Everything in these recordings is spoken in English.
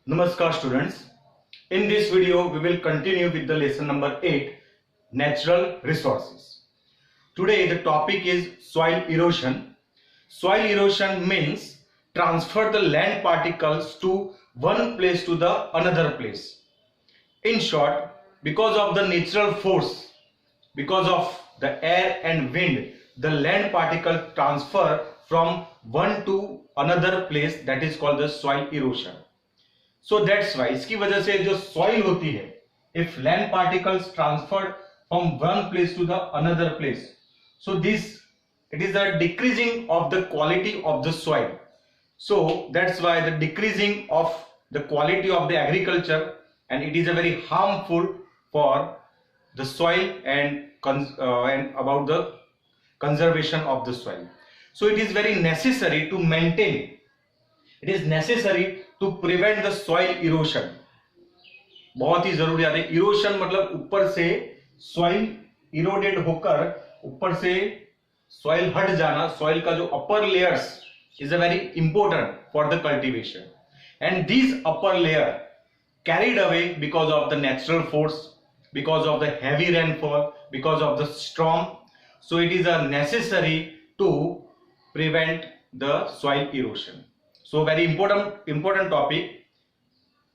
Namaskar students. In this video we will continue with the lesson number 8, natural resources. Today the topic is soil erosion. Soil erosion means transfer the land particles to one place to the another place. In short, because of the natural force, because of the air and wind, the land particle transfer from one to another place, that is called the soil erosion. So that's why इसकी वजह से जो soil होती है, if land particles transferred from one place to the another place, so it is a decreasing of the quality of the soil. So that's why the decreasing of the quality of the agriculture, and it is a very harmful for the soil and about the conservation of the soil. So it is very necessary to maintain. It is necessary to prevent the soil erosion. बहुत ही जरूरियात है. Erosion मतलब ऊपर से soil eroded होकर ऊपर से soil हट जाना. soil का जो upper layers is a very important for the cultivation, and these upper layer carried away because of the natural force, because of the heavy rainfall, because of the storm. So it is a necessary to prevent the soil erosion. So very important topic.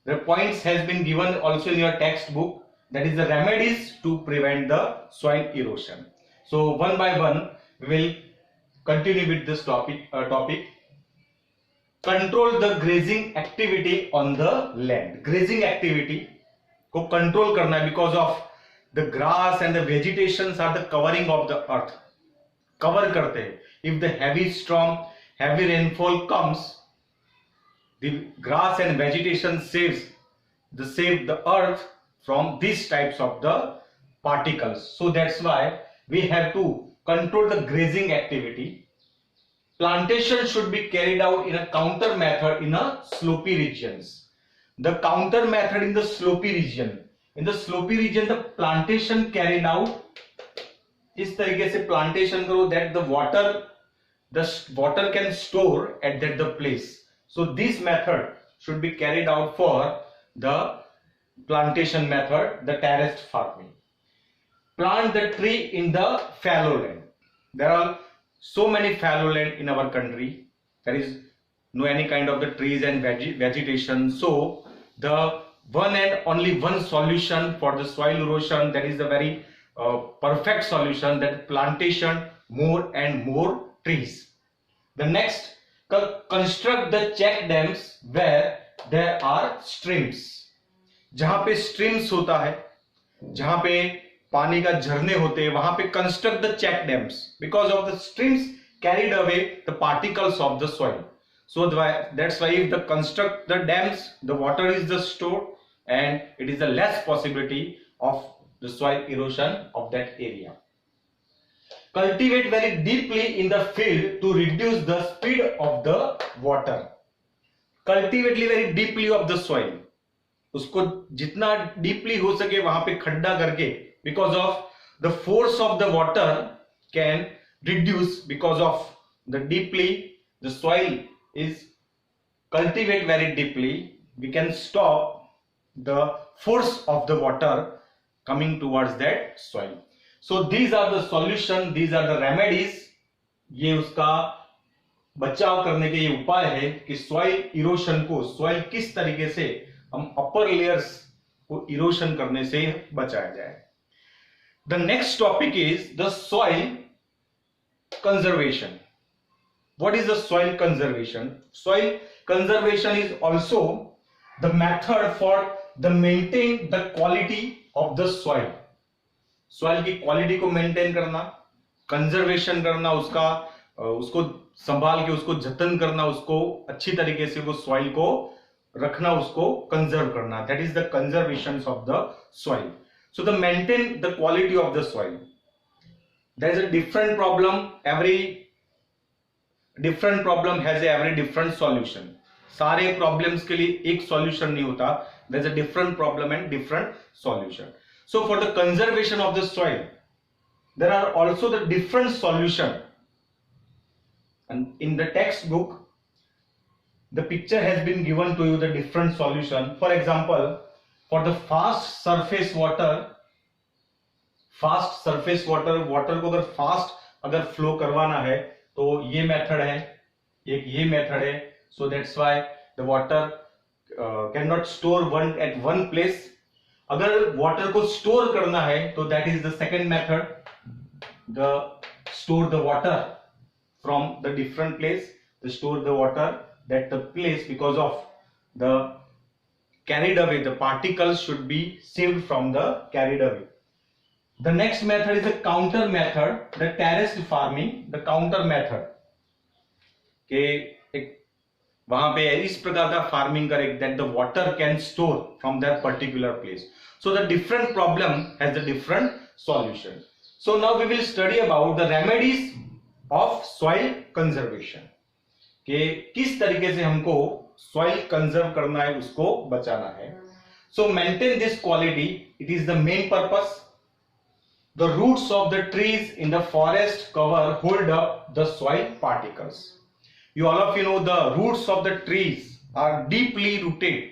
The points has been given also in your textbook, that is the remedies to prevent the soil erosion. So one by one we will continue with this topic. Control the grazing activity on the land. Grazing activity को control करना है because of the grass and the vegetations are the covering of the earth. Cover करते हैं. If the heavy storm, heavy rainfall comes, the grass and vegetation save the earth from these types of the particles. So that's why we have to control the grazing activity. Plantation should be carried out in a counter method in a slopy regions. The counter method in the slopy region. In the slopy region, the plantation carried out इस तरीके से plantation करो that the water can store at that place. So this method should be carried out for the plantation method, the terraced farming. Plant the tree in the fallow land. There are so many fallow land in our country. There is no any kind of the trees and vegetation. So the one and only one solution for the soil erosion, that is the very perfect solution, that plantation more and more trees. The next, construct the check dams where there are streams. जहां पे streams होता है, जहां पे पानी का झरने होते हैं, वहां पे construct the check dams because of the streams carried away the particles of the soil. So that's why if the construct the dams, the water is the stored and it is the less possibility of the soil erosion of that area. Cultivate very deeply in the field to reduce the speed of the water. Cultivate very deeply of the soil. उसको जितना deeply हो सके वहां पे खड्डा करके, because of the force of the water can reduce because of the deeply the soil is cultivate very deeply. We can stop the force of the water coming towards that soil. So these are the solution, these are the remedies. ये उसका बचाव करने के ये उपाय है कि soil erosion को, soil किस तरीके से हम upper layers को erosion करने से बचाया जाए. The next topic is the soil conservation. What is the soil conservation? Soil conservation is also the method for the maintain the quality of the soil. Soil की क्वालिटी को maintain करना, conservation करना, उसको संभाल के उसको जतन करना, उसको अच्छी तरीके से वो सॉइल को रखना, उसको कंजर्व करना. That is the conservation of the soil. So the maintain the quality of the soil. There is a different problem. Every different problem has every different solution. सारे प्रॉब्लम्स के लिए एक सॉल्यूशन नहीं होता. There is a different problem and different solution. So for the conservation of the soil, there are also the different solution, and in the textbook the picture has been given to you the different solution. For example, for the fast surface water water को अगर fast अगर flow करवाना है तो ये method है, एक ये method है. So that's why the water cannot store at one place. अगर water को store करना है तो that is the second method, the store the water from the different place, the store the water that the place, because of the carried away, the particles should be saved from the carried away. The next method is the counter method, the terraced farming, the counter method. वहां पे इस प्रकार का farming करें that the water can store from that particular place. So the different problem has the different solution. So now we will study about the remedies of soil conservation. कि किस तरीके से हमको soil conserve करना है, उसको बचाना है. So maintain this quality, it is the main purpose. The roots of the trees in the forest cover hold up the soil particles. All of you know the roots of the trees are deeply rooted,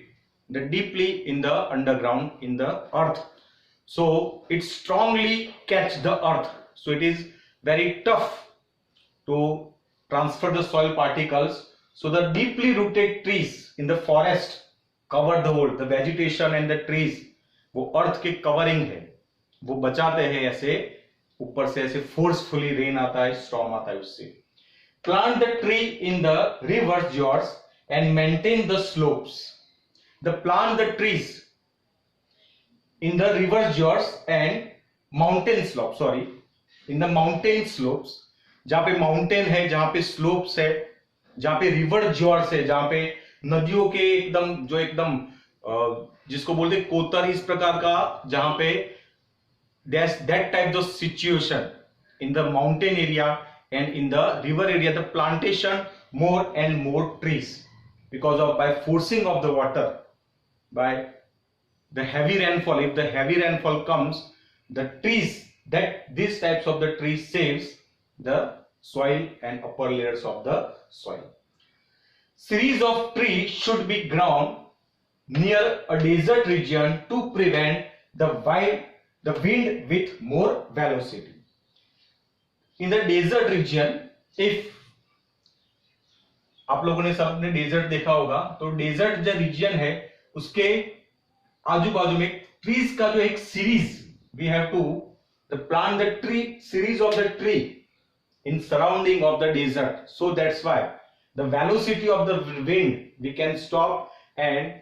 deeply in the underground, in the earth. So it strongly catch the earth. So it is very tough to transfer the soil particles. So the deeply rooted trees in the forest cover the whole, the vegetation and the trees. वो earth के covering है, वो बचाते हैं. ऐसे ऊपर से ऐसे forcefully rain आता है, storm आता है उससे. Plant the tree in the river gorge and maintain the slopes. Plant the trees in the river gorge and mountain slopes. Sorry, in the mountain slopes. जहाँ पे mountain है, जहाँ पे slopes है, जहाँ पे river gorge है, जहाँ पे नदियों के एकदम जो एकदम जिसको बोलते हैं कोतर इस प्रकार का, जहाँ पे that type of situation in the mountain area and in the river area, the plantation more and more trees, because of by forcing of the water, by the heavy rainfall. If the heavy rainfall comes, the trees, that these types of the trees saves the soil and upper layers of the soil. Series of trees should be grown near a desert region to prevent the wind with more velocity. In the desert region, if आप लोगों ने सबने desert देखा होगा, तो desert जो reason है उसके आजू बाजू में ट्रीज का जो एक series, we have to plant the tree, series of the tree in surrounding of the desert. So that's why the velocity of the wind we can stop, and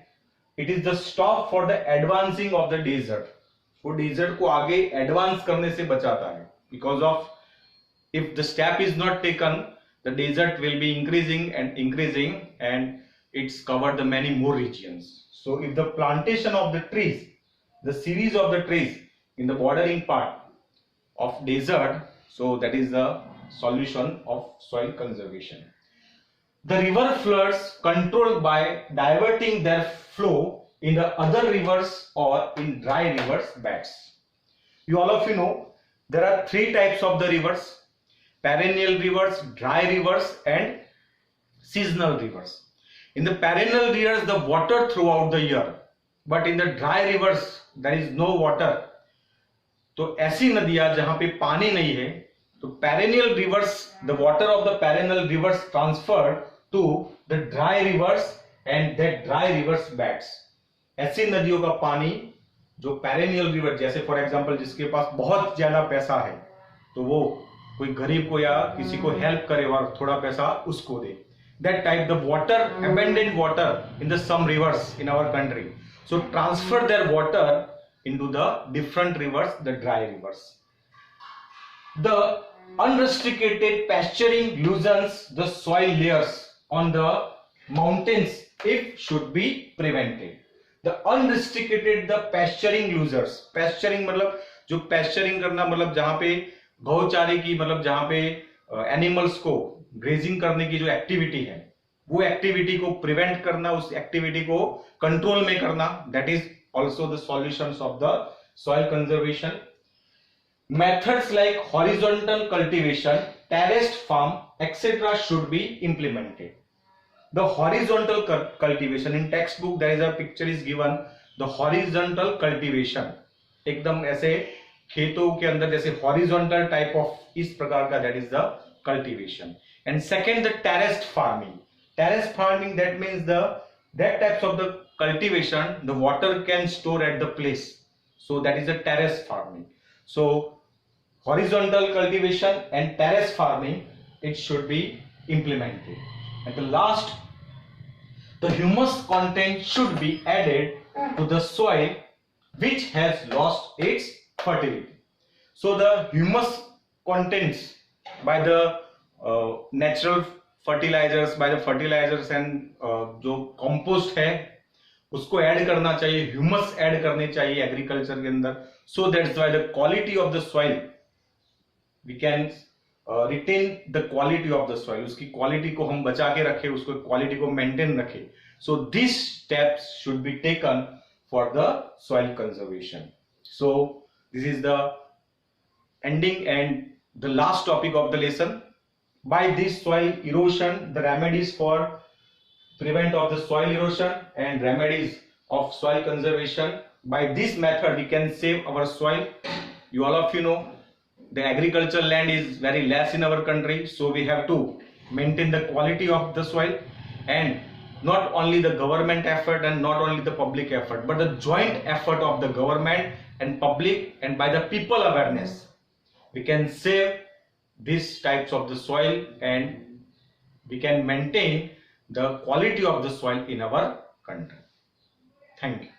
it is the stop for the advancing of the desert. वो desert को आगे advance करने से बचाता है, because of if the step is not taken, the desert will be increasing and it's covered the many more regions. So if the plantation of the trees, the series of the trees in the bordering part of desert, so that is the solution of soil conservation. The river floods controlled by diverting their flow in the other rivers or in dry rivers beds. All of you know there are three types of the rivers: perennial rivers, dry rivers and seasonal rivers. In the perennial rivers the water throughout the year, but in the dry rivers there is no water. तो ऐसी नदियां जहां पे पानी नहीं है, तो perennial rivers, the water of the perennial rivers transferred to the dry rivers and that dry rivers beds. ऐसी नदियों का पानी जो perennial river, जैसे फॉर एग्जांपल जिसके पास बहुत ज्यादा पैसा है तो वो कोई गरीब को या किसी को हेल्प करे और थोड़ा पैसा उसको दे, that type the water, abundant water in the some rivers in our country, so transfer their water into the different rivers, the dry rivers. The unrestricted pasturing loosens the soil layers on the mountains if should be prevented. The unrestricted the pasturing loosers, pasturing मतलब जो pasturing करना मतलब जहां पे गौचारे की मतलब जहां पे एनिमल्स को ग्रेजिंग करने की जो एक्टिविटी है वो एक्टिविटी को प्रिवेंट करना, उस एक्टिविटी को कंट्रोल में करना, that is also the solutions of the soil conservation. Methods like horizontal cultivation, terraced farm, etc. should be implemented. the horizontal cultivation. In textbook there is a picture is given, the horizontal cultivation, एकदम ऐसे खेतों के अंदर जैसे horizontal type of इस प्रकार का, that is the cultivation. And second, the terraced farming. Terrace farming, that means that types of the cultivation the water can store at the place, so that is a terrace farming. So horizontal cultivation and terrace farming, it should be implemented. And the last, the humus content should be added to the soil which has lost its fertility. So the humus contents by the natural fertilizers, by the fertilizers and जो compost है उसको add करना चाहिए, humus add करने चाहिए agriculture के अंदर. So that's why the quality of the soil, we can retain the quality of the soil, उसकी क्वालिटी को हम बचा के रखें, उसको क्वालिटी को मेंटेन रखें. So this steps should be taken for the soil conservation. So this is the ending and the last topic of the lesson. By this soil erosion, the remedies for prevent of the soil erosion and remedies of soil conservation. By this method we can save our soil. You all of you know the agricultural land is very less in our country, so we have to maintain the quality of the soil, and not only the government effort and not only the public effort, but the joint effort of the government and public, and by the people awareness we can save these types of the soil and we can maintain the quality of the soil in our country. Thank you.